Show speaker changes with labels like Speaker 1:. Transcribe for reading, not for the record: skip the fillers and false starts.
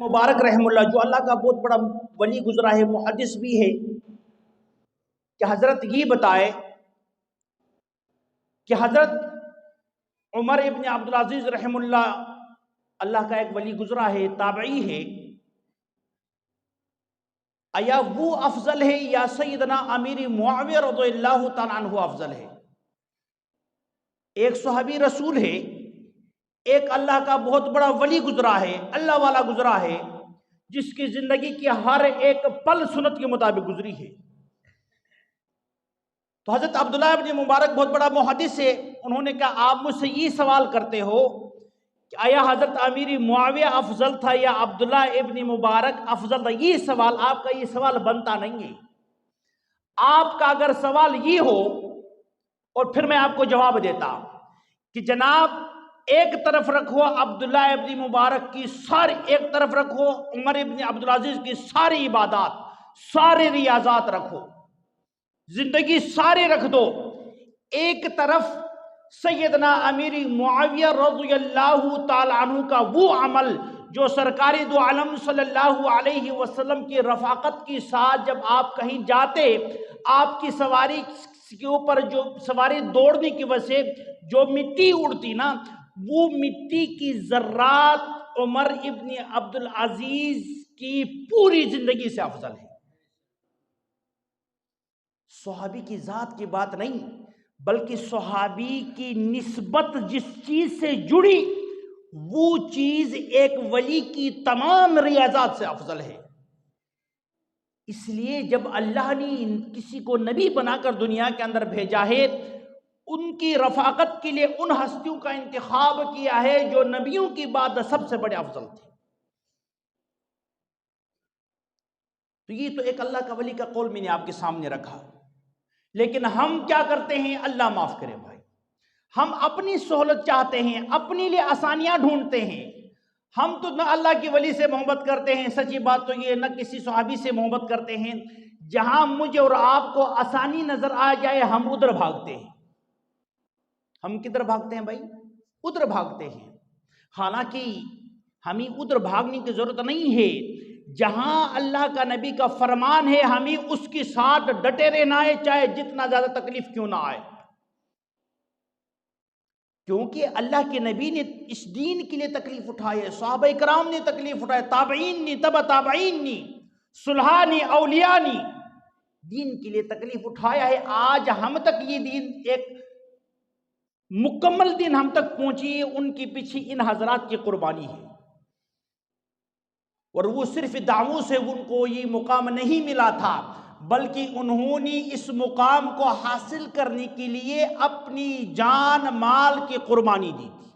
Speaker 1: مبارک رحم اللہ جو اللہ کا بہت بڑا ولی گزرا ہے، محدث بھی ہے، کہ حضرت یہ بتائے کہ حضرت عمر ابن عبدالعزیز رحم اللہ کا ایک ولی گزرا ہے، تابعی ہے، آیا وہ افضل ہے یا سیدنا امیر معاویہ رضی اللہ تعالیٰ عنہ افضل ہے؟ ایک صحابی رسول ہے، ایک اللہ کا بہت بڑا ولی گزرا ہے، اللہ والا گزرا ہے، جس کی زندگی کی ہر ایک پل سنت کے مطابق گزری ہے۔ تو حضرت عبداللہ ابن مبارک بہت بڑا محدث ہے، انہوں نے کہا آپ مجھ سے یہ سوال کرتے ہو کہ آیا حضرت امیر معاویہ افضل تھا یا عبداللہ ابن مبارک افضل تھا؟ یہ سوال آپ کا یہ سوال بنتا نہیں ہے۔ آپ کا اگر سوال یہ ہو اور پھر میں آپ کو جواب دیتا کہ جناب ایک طرف رکھو عبداللہ ابن مبارک کی ساری، ایک طرف رکھو عمر ابن عبدالعزیز کی ساری عبادات، سارے ریاضات رکھو، زندگی سارے رکھ دو، ایک طرف سیدنا امیر معاویہ رضی اللہ تعالی عنہ کا وہ عمل جو سرکار دو عالم صلی اللہ علیہ وسلم کی رفاقت کی ساتھ جب آپ کہیں جاتے، آپ کی سواری کے اوپر جو سواری دوڑنے کی وجہ سے جو مٹی اڑتی نا، وہ مٹی کی ذرات عمر ابن عبدالعزیز کی پوری زندگی سے افضل ہے۔ صحابی کی ذات کی بات نہیں، بلکہ صحابی کی نسبت جس چیز سے جڑی وہ چیز ایک ولی کی تمام ریاضات سے افضل ہے۔ اس لیے جب اللہ نے کسی کو نبی بنا کر دنیا کے اندر بھیجا ہے، ان کی رفاقت کے لیے ان ہستیوں کا انتخاب کیا ہے جو نبیوں کی بعد سب سے بڑے افضل تھے۔ تو یہ تو ایک اللہ کا ولی کا قول میں نے آپ کے سامنے رکھا، لیکن ہم کیا کرتے ہیں؟ اللہ معاف کرے بھائی، ہم اپنی سہولت چاہتے ہیں، اپنے لیے آسانیاں ڈھونڈتے ہیں۔ ہم تو نہ اللہ کی ولی سے محبت کرتے ہیں، سچی بات تو یہ، نہ کسی صحابی سے محبت کرتے ہیں۔ جہاں مجھے اور آپ کو آسانی نظر آ جائے ہم ادھر بھاگتے ہیں۔ ہم کدھر بھاگتے ہیں بھائی؟ ادھر بھاگتے ہیں۔ حالانکہ ہمیں ادھر بھاگنے کی ضرورت نہیں ہے، جہاں اللہ کا نبی کا فرمان ہے ہمیں اس کے ساتھ ڈٹے رہنا ہے، چاہے جتنا زیادہ تکلیف کیوں نہ آئے، کیونکہ اللہ کے نبی نے اس دین کے لیے تکلیف اٹھائی ہے، صحابہ کرام نے تکلیف اٹھائی، تابعین نے، تبع تابعین نے، صلحاء نے، اولیاء نے دین کے لیے تکلیف اٹھایا ہے۔ آج ہم تک یہ دین ایک مکمل دین ہم تک پہنچی ہے، ان کے پیچھے ان حضرات کی قربانی ہے، اور وہ صرف دعووں سے ان کو یہ مقام نہیں ملا تھا، بلکہ انہوں نے اس مقام کو حاصل کرنے کے لیے اپنی جان مال کی قربانی دی تھی۔